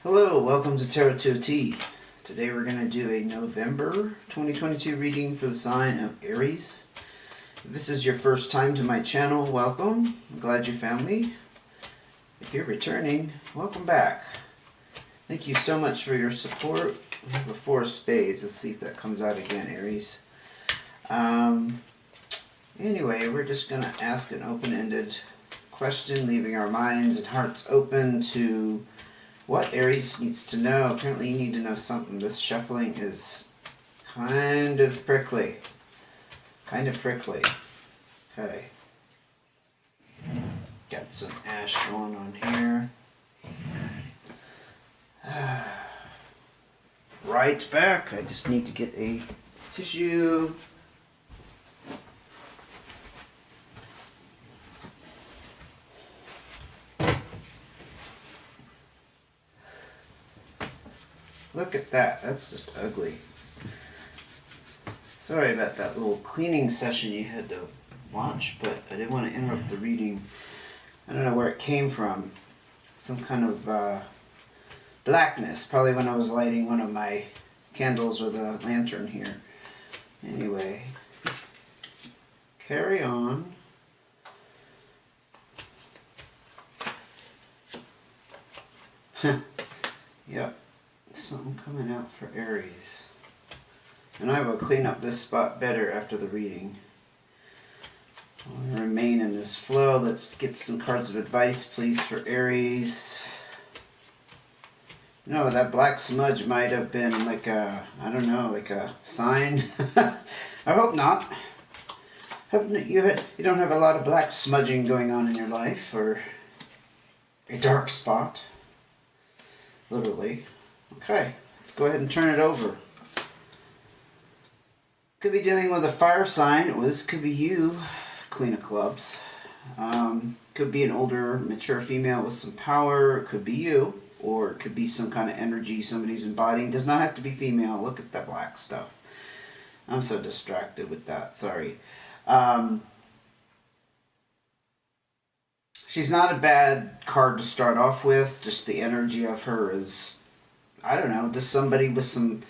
Hello, welcome to Tarot 2T. Today we're going to do a November 2022 reading for the sign of Aries. If this is your first time to my channel, welcome. I'm glad you found me. If you're returning, welcome back. Thank you so much for your support. We have a Four of Spades. Let's see if that comes out again, Aries. Anyway, we're just going to ask an open-ended question, leaving our minds and hearts open to what Aries needs to know. Apparently you need to know something. This shuffling is kind of prickly. Okay. Got some ash going on here. Right back. I just need to get a tissue. Look at that. That's just ugly. Sorry about that little cleaning session you had to watch, but I didn't want to interrupt the reading. I don't know where it came from. Some kind of blackness. Probably when I was lighting one of my candles or the lantern here. Anyway. Carry on. Yep. Something coming out for Aries. And I will clean up this spot better after the reading. I'll remain in this flow. Let's get some cards of advice, please, for Aries. No, that black smudge might have been like a, I don't know, like a sign. I hope not. Hope you don't have a lot of black smudging going on in your life, or a dark spot. Literally. Okay, let's go ahead and turn it over. Could be dealing with a fire sign, or this could be you, Queen of Clubs. Could be an older, mature female with some power. It could be you, or it could be some kind of energy somebody's embodying. Does not have to be female. Look at that black stuff. I'm so distracted with that. Sorry. She's not a bad card to start off with. Just the energy of her is, I don't know, just somebody with some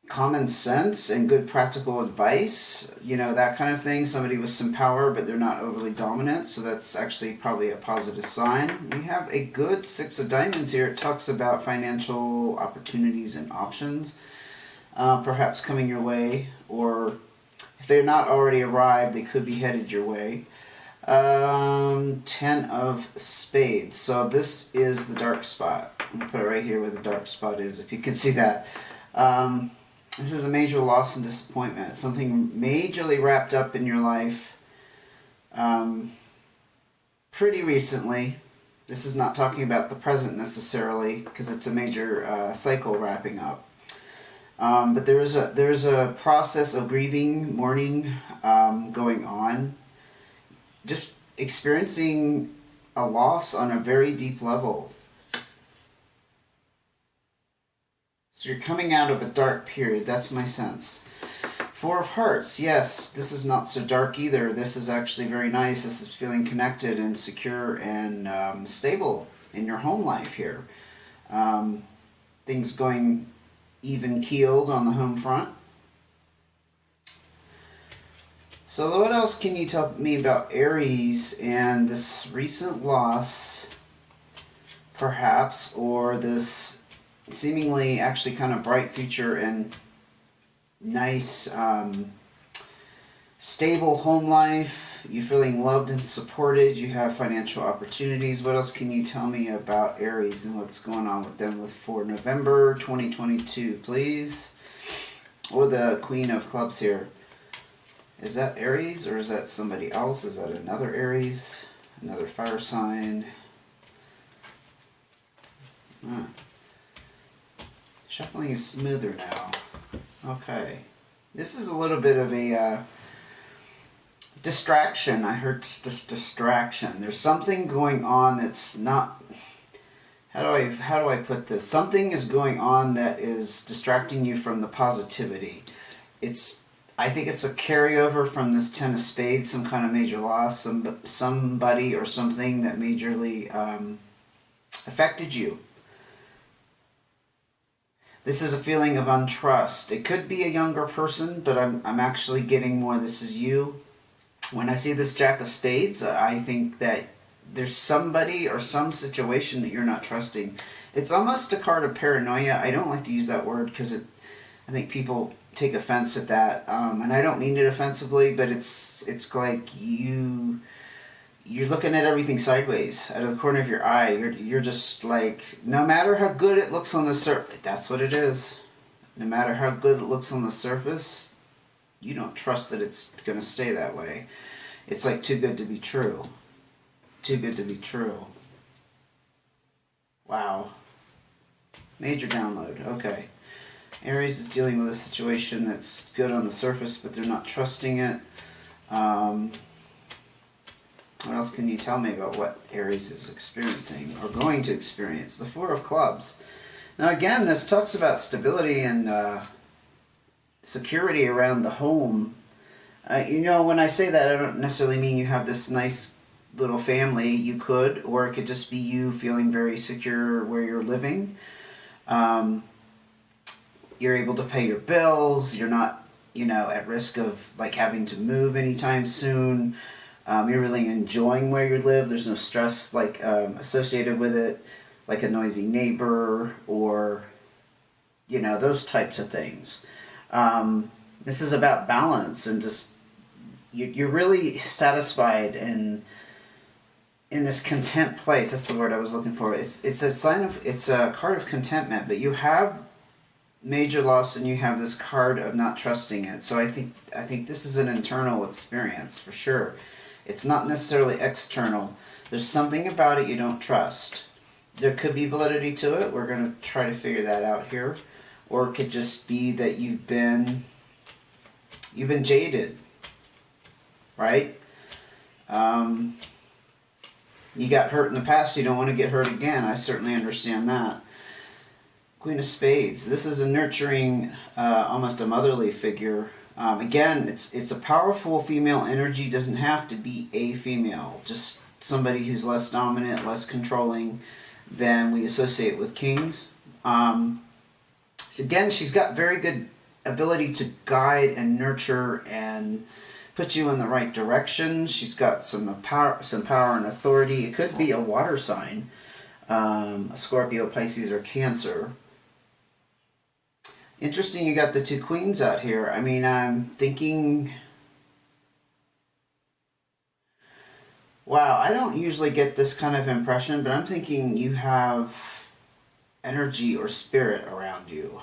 common sense and good practical advice, you know, that kind of thing. Somebody with some power, but they're not overly dominant, so that's actually probably a positive sign. We have a good Six of Diamonds here. It talks about financial opportunities and options, perhaps coming your way, or if they're not already arrived, they could be headed your way. Ten of Spades. So this is the dark spot. I'm going to put it right here where the dark spot is, if you can see that. This is a major loss and disappointment. Something majorly wrapped up in your life pretty recently. This is not talking about the present necessarily, because it's a major cycle wrapping up. But there's a process of grieving, mourning going on. Just experiencing a loss on a very deep level. So you're coming out of a dark period, that's my sense. Four of Hearts, yes, this is not so dark either. This is actually very nice. This is feeling connected and secure and stable in your home life here. Things going even-keeled on the home front. So what else can you tell me about Aries and this recent loss, perhaps, or this seemingly actually kind of bright future and nice, stable home life? You're feeling loved and supported. You have financial opportunities. What else can you tell me about Aries and what's going on with them for November 2022, please? Or the Queen of Clubs here. Is that Aries, or is that somebody else? Is that another Aries? Another fire sign? Shuffling is smoother now. Okay. This is a little bit of a distraction. I heard this distraction. There's something going on that's not... How do I put this? Something is going on that is distracting you from the positivity. I think it's a carryover from this Ten of Spades, some kind of major loss, somebody or something that majorly affected you. This is a feeling of untrust. It could be a younger person, but I'm actually getting more this is you. When I see this Jack of Spades, I think that there's somebody or some situation that you're not trusting. It's almost a card of paranoia. I don't like to use that word because I think people take offense at that, and I don't mean it offensively, but it's like you're looking at everything sideways out of the corner of your eye. You're just like, no matter how good it looks on the surface, that's what it is. No matter how good it looks on the surface, you don't trust that it's going to stay that way. It's like too good to be true. Too good to be true. Wow. Major download. Okay. Aries is dealing with a situation that's good on the surface, but they're not trusting it. What else can you tell me about what Aries is experiencing or going to experience? The Four of Clubs. Now again, this talks about stability and security around the home. When I say that, I don't necessarily mean you have this nice little family. You could, or it could just be you feeling very secure where you're living. You're able to pay your bills. You're not, at risk of like having to move anytime soon. You're really enjoying where you live. There's no stress associated with it, like a noisy neighbor or, those types of things. This is about balance and just you're really satisfied in this content place. That's the word I was looking for. It's a card of contentment, but you have major loss and you have this card of not trusting it. So I think this is an internal experience for sure. It's not necessarily external. There's something about it you don't trust. There could be validity to it. We're going to try to figure that out here. Or it could just be that you've been jaded, right? You got hurt in the past. You don't want to get hurt again. I certainly understand that. Queen of Spades. This is a nurturing, almost a motherly figure. Again, it's a powerful female energy. Doesn't have to be a female. Just somebody who's less dominant, less controlling than we associate with kings. Again, she's got very good ability to guide and nurture and put you in the right direction. She's got some power and authority. It could be a water sign, a Scorpio, Pisces, or Cancer. Interesting you got the two queens out here. I mean, I'm thinking, wow, I don't usually get this kind of impression, but I'm thinking you have energy or spirit around you.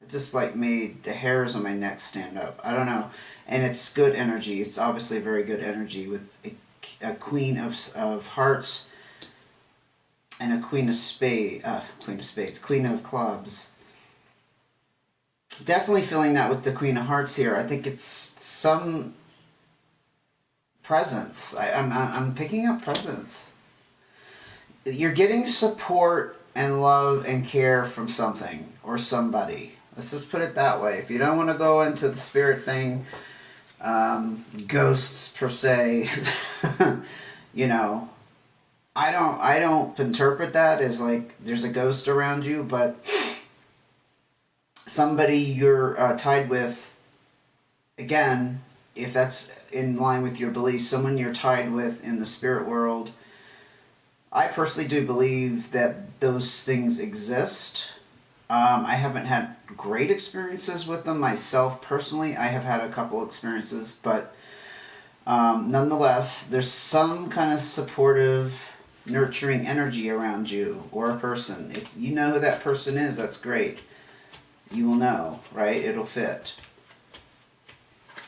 It just like made the hairs on my neck stand up. I don't know. And it's good energy. It's obviously very good energy with a queen of hearts and a queen of clubs. Definitely feeling that with the Queen of Hearts here. I think it's some presence. I'm picking up presence. You're getting support and love and care from something or somebody. Let's just put it that way. If you don't want to go into the spirit thing, ghosts per se, I don't interpret that as like there's a ghost around you, but somebody you're tied with, again, if that's in line with your beliefs, someone you're tied with in the spirit world, I personally do believe that those things exist. I haven't had great experiences with them myself personally. I have had a couple experiences, but nonetheless, there's some kind of supportive, nurturing energy around you or a person. If you know who that person is, that's great. You will know, right? It'll fit.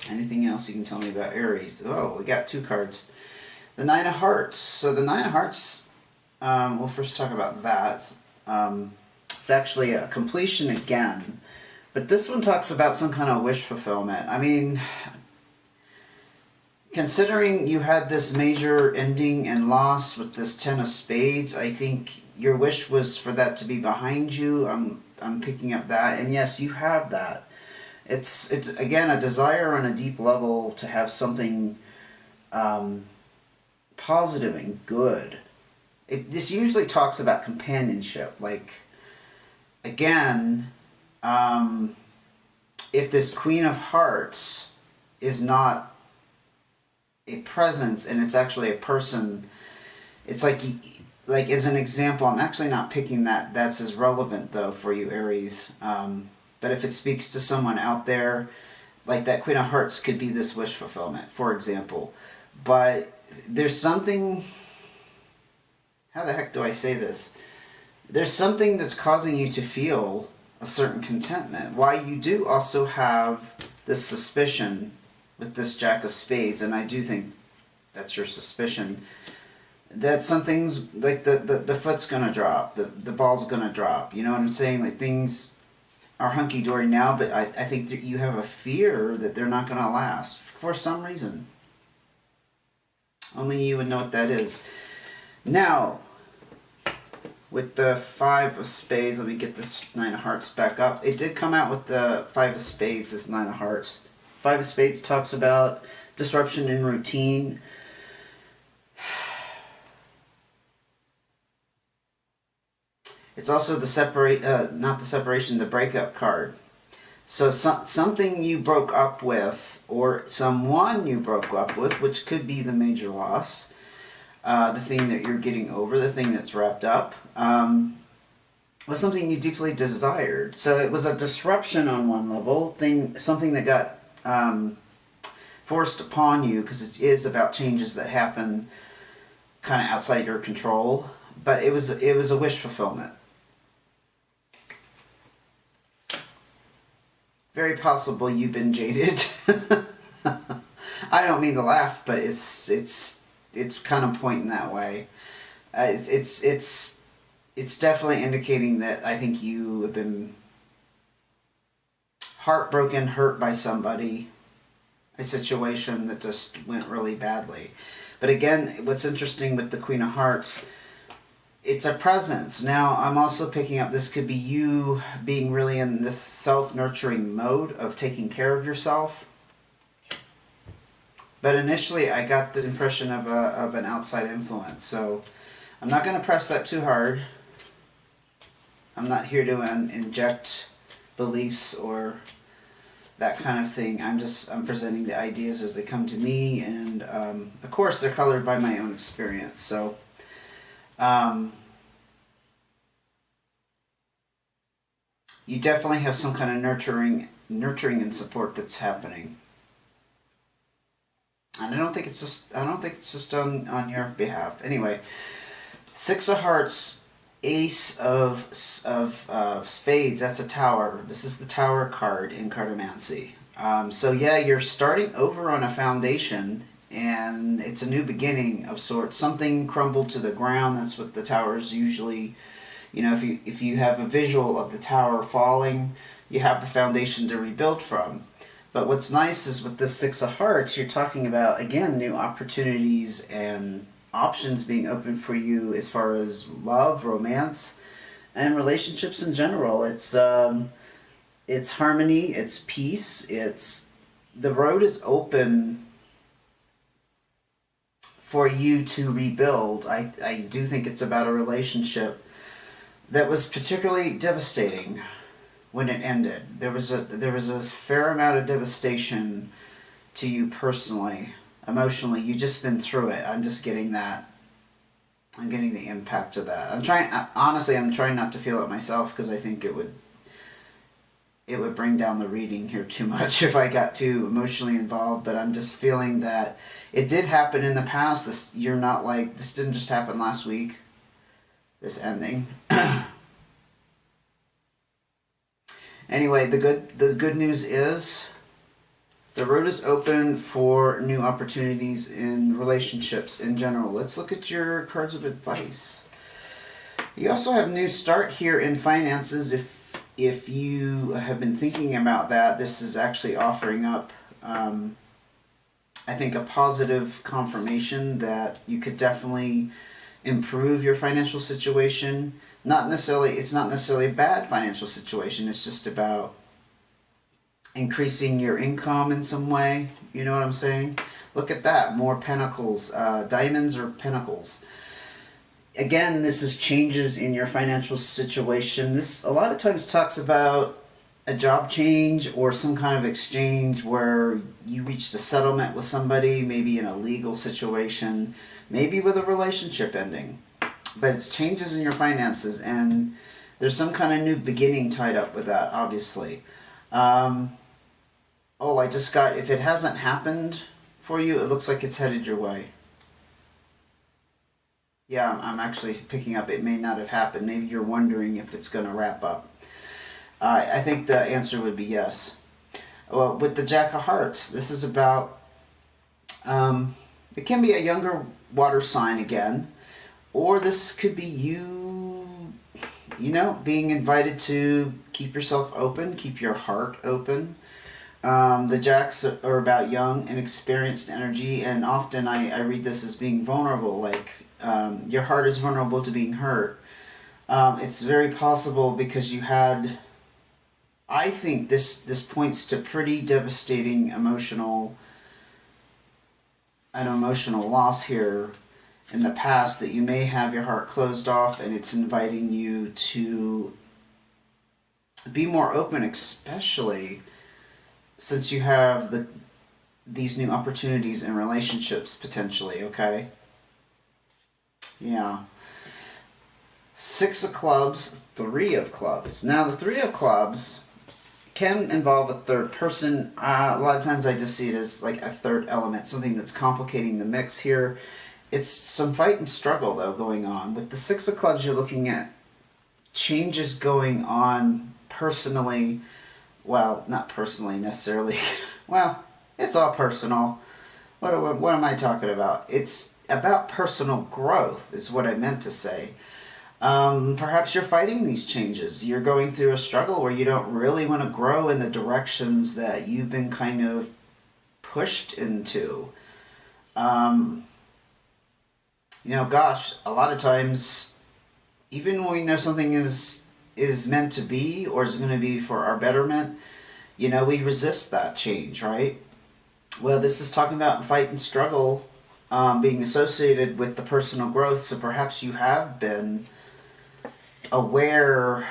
Anything else you can tell me about Aries? Oh, we got two cards. The Nine of Hearts. So the Nine of Hearts, we'll first talk about that. It's actually a completion again. But this one talks about some kind of wish fulfillment. I mean, considering you had this major ending and loss with this Ten of Spades, I think your wish was for that to be behind you. I'm picking up that. And yes, you have that. It's again, a desire on a deep level to have something positive and good This usually talks about companionship. Like, again, if this Queen of Hearts is not a presence and it's actually a person, it's like as an example, I'm actually not picking that's as relevant though for you, Aries. But if it speaks to someone out there, like that Queen of Hearts could be this wish fulfillment, for example. But there's something, how the heck do I say this? There's something that's causing you to feel a certain contentment. Why you do also have this suspicion with this Jack of Spades, and I do think that's your suspicion, that something's like the foot's gonna drop, the ball's gonna drop. You know what I'm saying? Like things are hunky-dory now, but I think that you have a fear that they're not gonna last for some reason. Only you would know what that is. Now, with the Five of Spades, let me get this Nine of Hearts back up. It did come out with the Five of Spades, this Nine of Hearts. Five of Spades talks about disruption in routine. It's also the breakup card. So something you broke up with, or someone you broke up with, which could be the major loss, the thing that you're getting over, the thing that's wrapped up, was something you deeply desired. So it was a disruption on one level, something that got forced upon you, because it is about changes that happen kind of outside your control. But it was a wish fulfillment. Very possible you've been jaded. I don't mean to laugh, but it's kind of pointing that way. It's definitely indicating that I think you have been heartbroken, hurt by somebody, a situation that just went really badly. But again, what's interesting with the Queen of Hearts, it's a presence. Now, I'm also picking up this could be you being really in this self-nurturing mode of taking care of yourself. But initially, I got this impression of an outside influence. So I'm not going to press that too hard. I'm not here to inject beliefs or that kind of thing. I'm presenting the ideas as they come to me. And of course, they're colored by my own experience. So you definitely have some kind of nurturing and support that's happening, and I don't think it's just on your behalf. Anyway, Six of Hearts, Ace of Spades. That's a Tower. This is the Tower card in cartomancy. So yeah, you're starting over on a foundation. And it's a new beginning of sorts. Something crumbled to the ground. That's what the towers usually, if you have a visual of the tower falling, you have the foundation to rebuild from. But what's nice is with the Six of Hearts, you're talking about, again, new opportunities and options being open for you as far as love, romance, and relationships in general. It's harmony, it's peace, the road is open for you to rebuild. I do think it's about a relationship that was particularly devastating when it ended. There was a fair amount of devastation to you personally, emotionally. You just been through it. I'm just getting that. I'm getting the impact of that. I'm trying not to feel it myself, because I think it would bring down the reading here too much if I got too emotionally involved. But I'm just feeling that it did happen in the past. This didn't just happen last week, this ending. Anyway, the good news is the road is open for new opportunities in relationships in general. Let's look at your cards of advice. You also have new start here in finances. If you have been thinking about that, this is actually offering up I think a positive confirmation that you could definitely improve your financial situation. It's not necessarily a bad financial situation. It's just about increasing your income in some way. You know what I'm saying? Look at that. More pentacles. Diamonds or pentacles. again, this is changes in your financial situation. This a lot of times talks about a job change or some kind of exchange where you reached a settlement with somebody, maybe in a legal situation, maybe with a relationship ending. But it's changes in your finances, and there's some kind of new beginning tied up with that, obviously. Oh, I just got, if it hasn't happened for you, it looks like it's headed your way. Yeah, I'm actually picking up it may not have happened. Maybe you're wondering if it's going to wrap up. I think the answer would be yes. Well, with the Jack of Hearts, this is about, it can be a younger water sign again, or this could be being invited to keep yourself open, keep your heart open. The Jacks are about young and experienced energy, and often I read this as being vulnerable, like your heart is vulnerable to being hurt. It's very possible because you had, I think this points to pretty devastating emotional loss here in the past, that you may have your heart closed off, and it's inviting you to be more open, especially since you have these new opportunities in relationships potentially, okay? Yeah. 6 of clubs, 3 of clubs. Now the 3 of clubs can involve a third person. A lot of times I just see it as like a third element, something that's complicating the mix here. It's some fight and struggle, though, going on. With the 6 of clubs, you're looking at changes going on personally. Well, not personally necessarily. Well, it's all personal. What am I talking about? It's about personal growth, is what I meant to say. Perhaps you're fighting these changes. You're going through a struggle where you don't really want to grow in the directions that you've been kind of pushed into. Gosh, a lot of times, even when we know something is meant to be or is going to be for our betterment, we resist that change, right? Well, this is talking about fight and struggle being associated with the personal growth, so perhaps you have been aware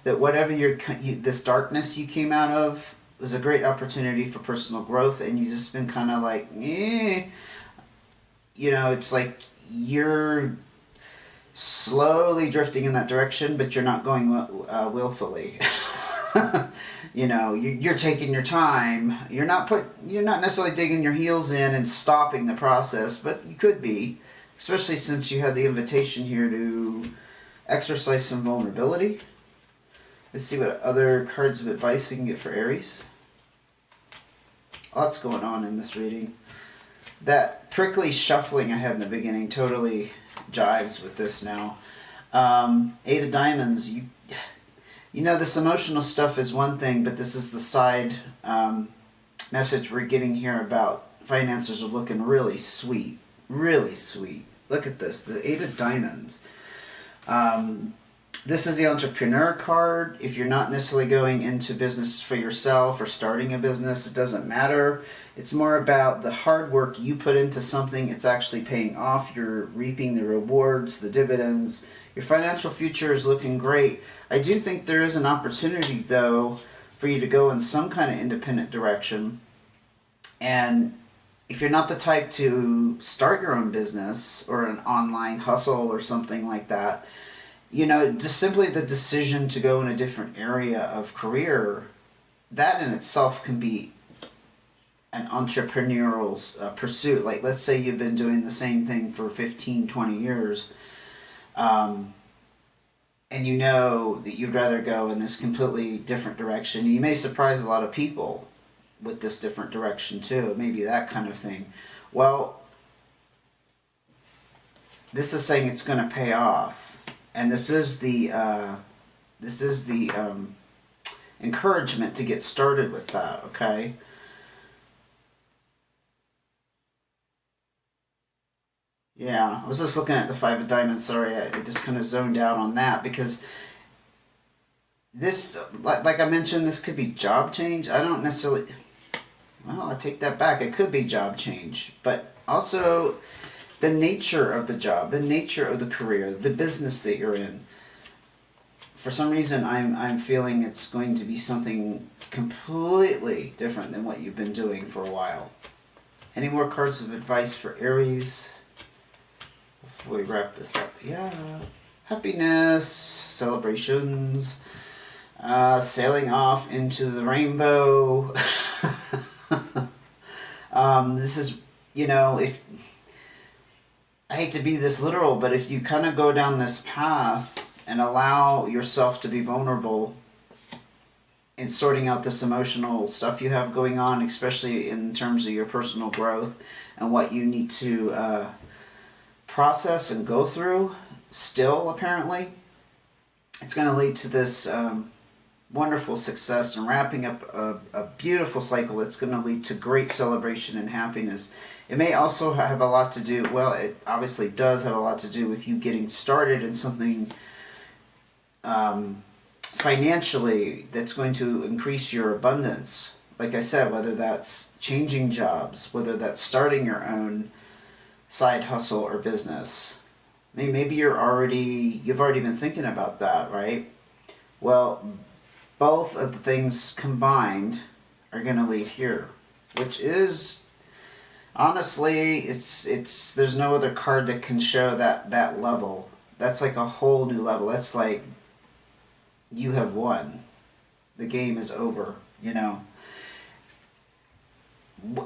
that whatever this darkness you came out of was a great opportunity for personal growth, and you just been kind of like, it's like you're slowly drifting in that direction, but you're not going willfully. You're taking your time. You're not necessarily digging your heels in and stopping the process, but you could be, especially since you had the invitation here to exercise some vulnerability. Let's see what other cards of advice we can get for Aries. Lots going on in this reading. That prickly shuffling I had in the beginning totally jives with this now. 8 of Diamonds. This emotional stuff is one thing, but this is the side message we're getting here about finances are looking really sweet. Really sweet. Look at this. The 8 of Diamonds. This is the entrepreneur card. If you're not necessarily going into business for yourself or starting a business, it doesn't matter. It's more about the hard work you put into something. It's actually paying off. You're reaping the rewards, the dividends. Your financial future is looking great. I do think there is an opportunity, though, for you to go in some kind of independent direction. And if you're not the type to start your own business or an online hustle or something like that, just simply the decision to go in a different area of career, that in itself can be an entrepreneurial pursuit. Like, let's say you've been doing the same thing for 15, 20 years, and you know that you'd rather go in this completely different direction. You may surprise a lot of people with this different direction too, maybe that kind of thing. Well, this is saying it's going to pay off. And this is the encouragement to get started with that, okay? Yeah, I was just looking at the 5 of Diamonds. Sorry, I just kind of zoned out on that because this, like I mentioned, this could be job change. I don't necessarily, well, I take that back. It could be job change. But also, the nature of the job, the nature of the career, the business that you're in. For some reason, I'm feeling it's going to be something completely different than what you've been doing for a while. Any more cards of advice for Aries before we wrap this up? Yeah. Happiness, celebrations, sailing off into the rainbow. This is, if I hate to be this literal, but if you kind of go down this path and allow yourself to be vulnerable in sorting out this emotional stuff you have going on, especially in terms of your personal growth and what you need to process and go through still, apparently, it's going to lead to this wonderful success and wrapping up a beautiful cycle that's going to lead to great celebration and happiness. It may also have a lot to do, well, it obviously does have a lot to do with you getting started in something financially that's going to increase your abundance. Like I said, whether that's changing jobs, whether that's starting your own side hustle or business. I mean, maybe you've already been thinking about that, right? Well, both of the things combined are going to lead here, which is honestly, it's there's no other card that can show that level. That's like a whole new level. That's like you have won. The game is over,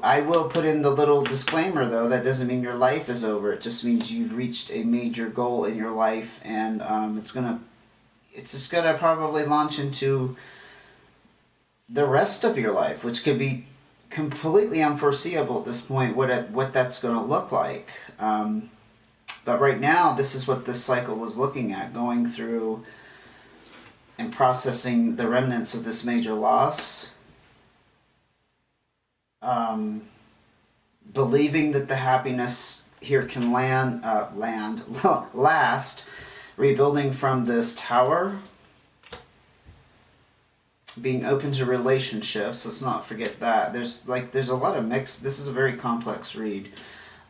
I will put in the little disclaimer, though. That doesn't mean your life is over. It just means you've reached a major goal in your life, and it's just gonna probably launch into the rest of your life, which could be completely unforeseeable at this point. What that's going to look like. But right now, this is what this cycle is looking at: going through and processing the remnants of this major loss. Believing that the happiness here can last, rebuilding from this tower, being open to relationships. Let's not forget that. There's a lot of mix. This is a very complex read.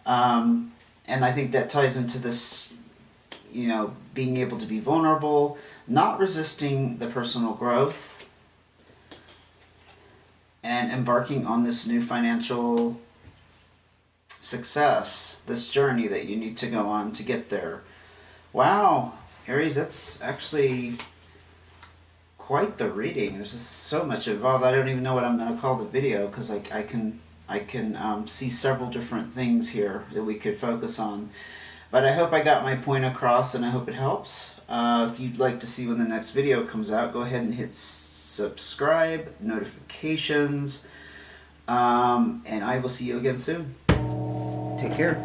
And I think that ties into this, being able to be vulnerable, not resisting the personal growth, and embarking on this new financial success, this journey that you need to go on to get there. Wow, Aries, that's actually quite the reading. There's just so much involved. I don't even know what I'm going to call the video, because I can see several different things here that we could focus on. But I hope I got my point across, and I hope it helps. If you'd like to see when the next video comes out, go ahead and hit subscribe, notifications, and I will see you again soon. Take care.